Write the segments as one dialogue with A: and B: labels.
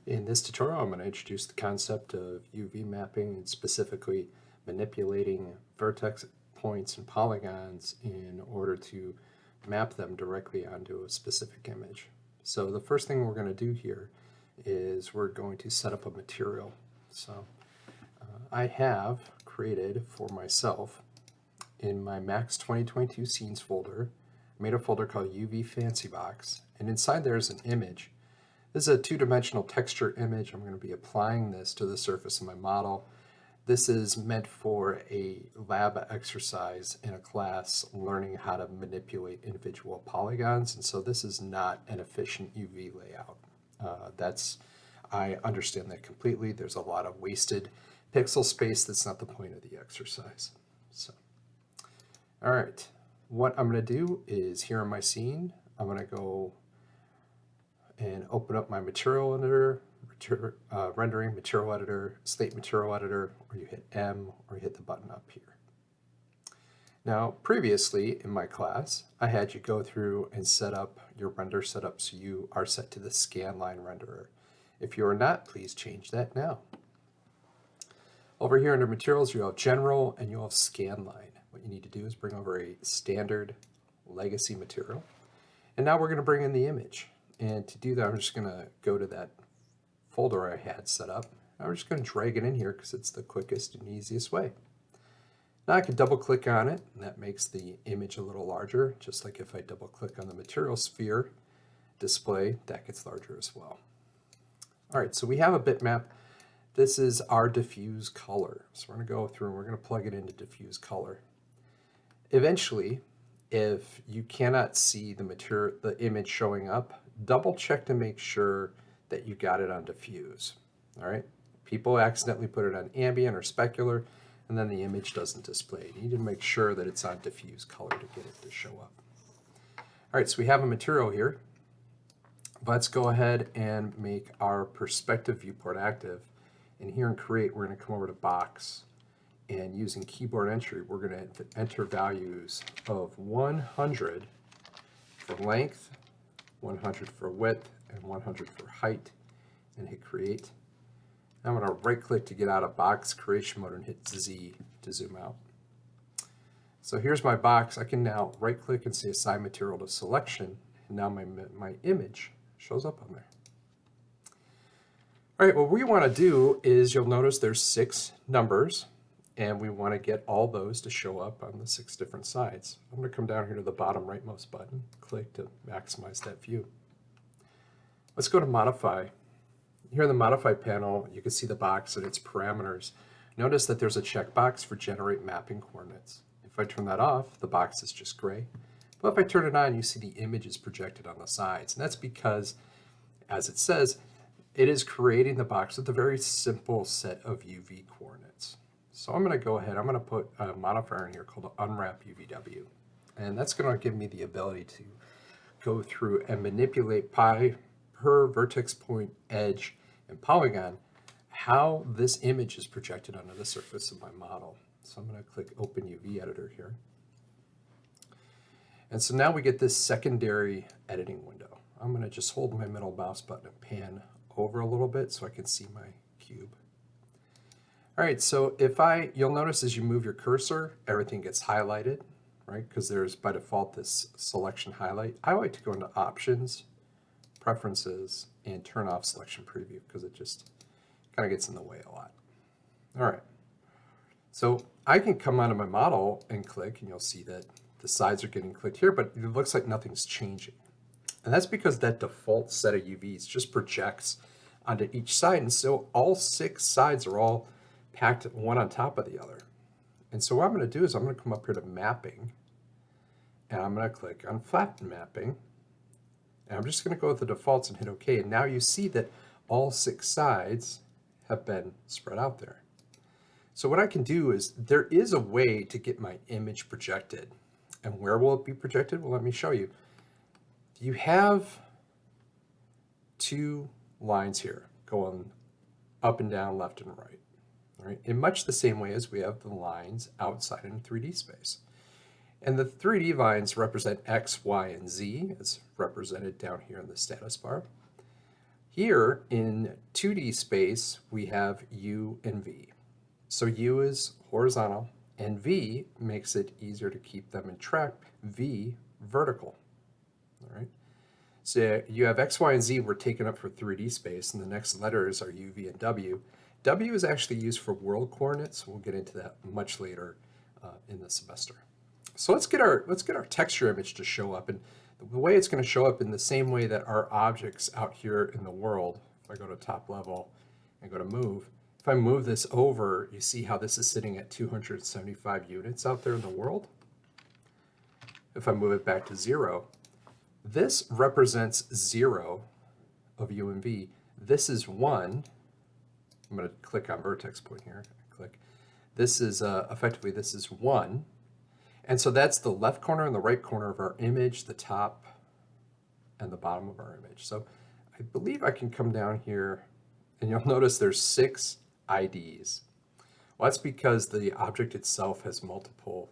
A: In this tutorial, I'm going to introduce the concept of UV mapping and specifically manipulating vertex points and polygons in order to map them directly onto a specific image. So the first thing we're going to do here is we're going to set up a material. So I have created for myself in my Max 2022 Scenes folder, made a folder called UV Fancy Box, and inside there is an image. This is a two-dimensional texture image. I'm going to be applying this to the surface of my model. This is meant for a lab exercise in a class learning how to manipulate individual polygons, and so this is not an efficient UV layout. I understand that completely. There's a lot of wasted pixel space. That's not the point of the exercise. So, all right, what I'm going to do is here in my scene, I'm going to go and open up my material editor, rendering material editor, slate material editor, or you hit M, or you hit the button up here. Now, previously in my class, I had you go through and set up your render setup so you are set to the scanline renderer. If you are not, please change that now. Over here under materials, you have general and you have scanline. What you need to do is bring over a standard legacy material. And now we're going to bring in the image. And to do that, I'm just going to go to that folder I had set up. I'm just going to drag it in here because it's the quickest and easiest way. Now I can double click on it, and that makes the image a little larger, just like if I double click on the material sphere display, that gets larger as well. All right, so we have a bitmap. This is our diffuse color. So we're going to go through and we're going to plug it into diffuse color. Eventually, if you cannot see the image showing up, double check to make sure that you got it on diffuse. All right, people accidentally put it on ambient or specular, and then the image doesn't display. You need to make sure that it's on diffuse color to get it to show up. All right, so we have a material here. Let's go ahead and make our perspective viewport active. And here in create, we're going to come over to box, and using keyboard entry, we're going to enter values of 100 for length, 100 for width, and 100 for height, and hit create. Now I'm going to right click to get out of box creation mode and hit Z to zoom out. So here's my box. I can now right click and say assign material to selection, and now my image shows up on there. All right, what we want to do is you'll notice there's 6 numbers, and we want to get all those to show up on the 6 different sides. I'm going to come down here to the bottom rightmost button, click to maximize that view. Let's go to modify. Here in the modify panel, you can see the box and its parameters. Notice that there's a checkbox for generate mapping coordinates. If I turn that off, the box is just gray. But if I turn it on, you see the image is projected on the sides. And that's because, as it says, it is creating the box with a very simple set of UV coordinates. So I'm going to go ahead, I'm going to put a modifier in here called Unwrap UVW. And that's going to give me the ability to go through and manipulate per vertex point, edge, and polygon how this image is projected onto the surface of my model. So I'm going to click Open UV Editor here. And so now we get this secondary editing window. I'm going to just hold my middle mouse button and pan over a little bit so I can see my cube. All right, so you'll notice as you move your cursor, everything gets highlighted, right? Because there's by default this selection highlight. I like to go into Options, Preferences, and turn off Selection Preview because it just kind of gets in the way a lot. All right, so I can come onto my model and click, and you'll see that the sides are getting clicked here, but it looks like nothing's changing. And that's because that default set of UVs just projects onto each side, and so all 6 sides are all packed one on top of the other. And so what I'm going to do is I'm going to come up here to Mapping, and I'm going to click on Flatten Mapping, and I'm just going to go with the defaults and hit OK. And now you see that all 6 sides have been spread out there. So what I can do is there is a way to get my image projected. And where will it be projected? Well, let me show you. You have 2 lines here going up and down, left and right. All right, in much the same way as we have the lines outside in 3D space. And the 3D lines represent X, Y, and Z, as represented down here in the status bar. Here in 2D space, we have U and V. So U is horizontal, and V makes it easier to keep them in track. V, vertical. All right. So you have X, Y, and Z were taken up for 3D space, and the next letters are U, V, and W. W is actually used for world coordinates. We'll get into that much later in the semester. So let's get our texture image to show up, and the way it's going to show up in the same way that our objects out here in the world. If I go to top level and go to move, if I move this over, you see how this is sitting at 275 units out there in the world. If I move it back to 0, this represents 0 of U and V. This is 1. I'm going to click on vertex point here. Click. This is effectively, this is 1. And so that's the left corner and the right corner of our image, the top and the bottom of our image. So I believe I can come down here, and you'll notice there's 6 IDs. Well, that's because the object itself has multiple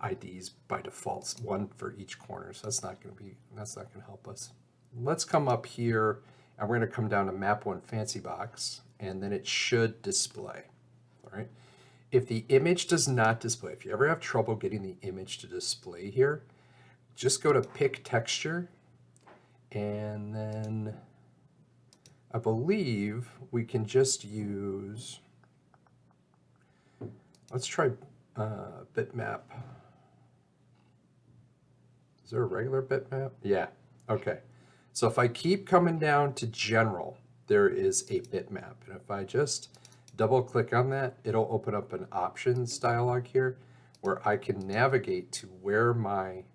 A: IDs by default, 1 for each corner. So that's not going to help us. Let's come up here, and we're going to come down to Map 1 Fancy Box, and then it should display. All right. If the image does not display, if you ever have trouble getting the image to display here, just go to Pick Texture, and then I believe we can just use, let's try bitmap. Is there a regular bitmap? Yeah, okay. So if I keep coming down to General, there is a bitmap, and if I just double click on that, it'll open up an options dialog here where I can navigate to where my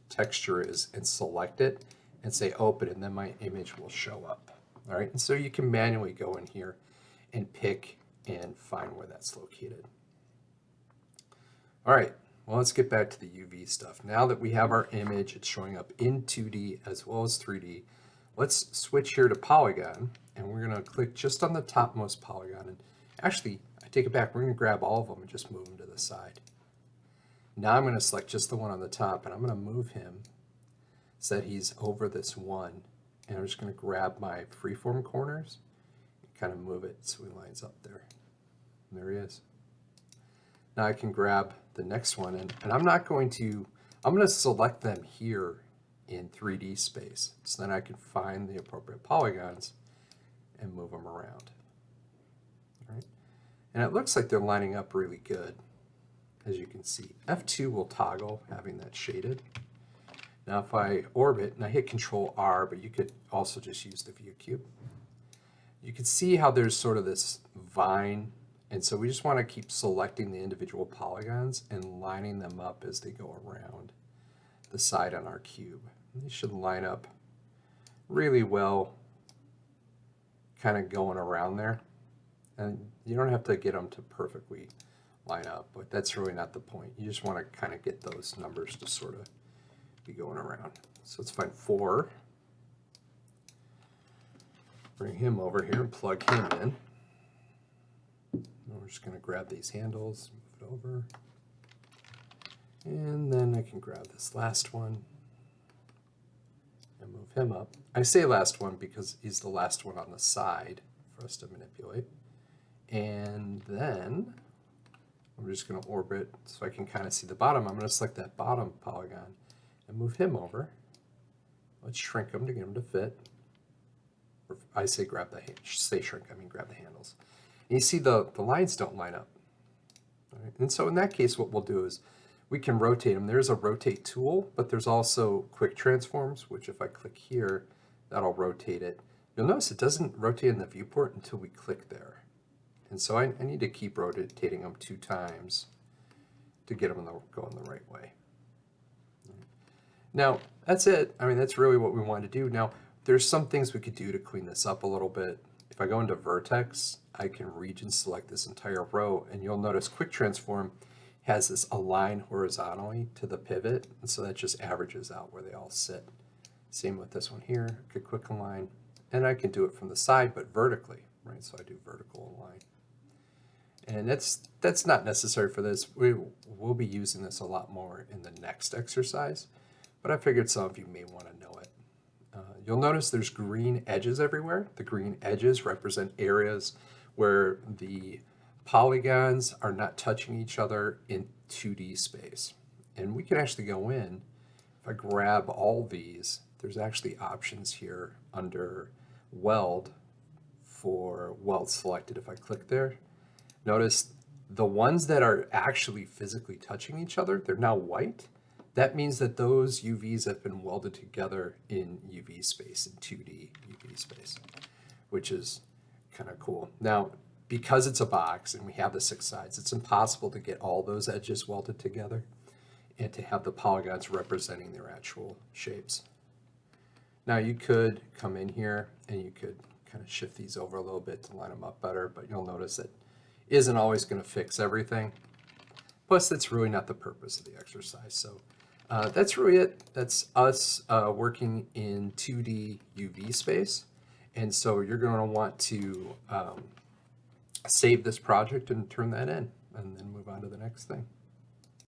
A: texture is and select it and say open, and then my image will show up. All right, and so you can manually go in here and pick and find where that's located. All right, well, let's get back to the UV stuff. Now that we have our image, it's showing up in 2D as well as 3D. Let's switch here to Polygon, and we're going to click just on the topmost polygon. And actually, I take it back. We're going to grab all of them and just move them to the side. Now I'm going to select just the one on the top, and I'm going to move him so that he's over this one. And I'm just going to grab my freeform corners and kind of move it so he lines up there. And there he is. Now I can grab the next one, and I'm going to select them here in 3D space, so then I can find the appropriate polygons and move them around. All right. And it looks like they're lining up really good, as you can see. F2 will toggle having that shaded. Now if I orbit, and I hit Control R, but you could also just use the view cube, you can see how there's sort of this vine, and so we just want to keep selecting the individual polygons and lining them up as they go around the side on our cube. They should line up really well, kind of going around there. And you don't have to get them to perfectly line up, but that's really not the point. You just want to kind of get those numbers to sort of be going around. So let's find 4. Bring him over here and plug him in. And we're just going to grab these handles, move it over. And then I can grab this last one and move him up. I say last one because he's the last one on the side for us to manipulate. And then I'm just going to orbit so I can kind of see the bottom. I'm going to select that bottom polygon and move him over. Let's shrink him to get him to fit. Or I say grab the shrink, I mean grab the handles. And you see the lines don't line up. All right? And so in that case, what we'll do is we can rotate them. There's a rotate tool, but there's also quick transforms, which if I click here, that'll rotate it. You'll notice it doesn't rotate in the viewport until we click there. And so I need to keep rotating them 2 times to get them going the right way. Now, that's it. I mean, that's really what we want to do. Now, there's some things we could do to clean this up a little bit. If I go into Vertex, I can region select this entire row, and you'll notice Quick Transform has this align horizontally to the pivot, and so that just averages out where they all sit. Same with this one here. I could quick align, and I can do it from the side, but vertically, right? So I do vertical align. And that's not necessary for this. We'll be using this a lot more in the next exercise, but I figured some of you may want to know it. You'll notice there's green edges everywhere. The green edges represent areas where the polygons are not touching each other in 2D space. And we can actually go in, if I grab all these, there's actually options here under weld for weld selected. If I click there, notice the ones that are actually physically touching each other, they're now white. That means that those UVs have been welded together in UV space, in 2D UV space, which is kind of cool. Now, because it's a box and we have the 6 sides, it's impossible to get all those edges welded together and to have the polygons representing their actual shapes. Now you could come in here and you could kind of shift these over a little bit to line them up better, but you'll notice that isn't always going to fix everything. Plus, that's really not the purpose of the exercise. So that's really it. That's us working in 2D UV space. And so you're going to want to save this project and turn that in, and then move on to the next thing.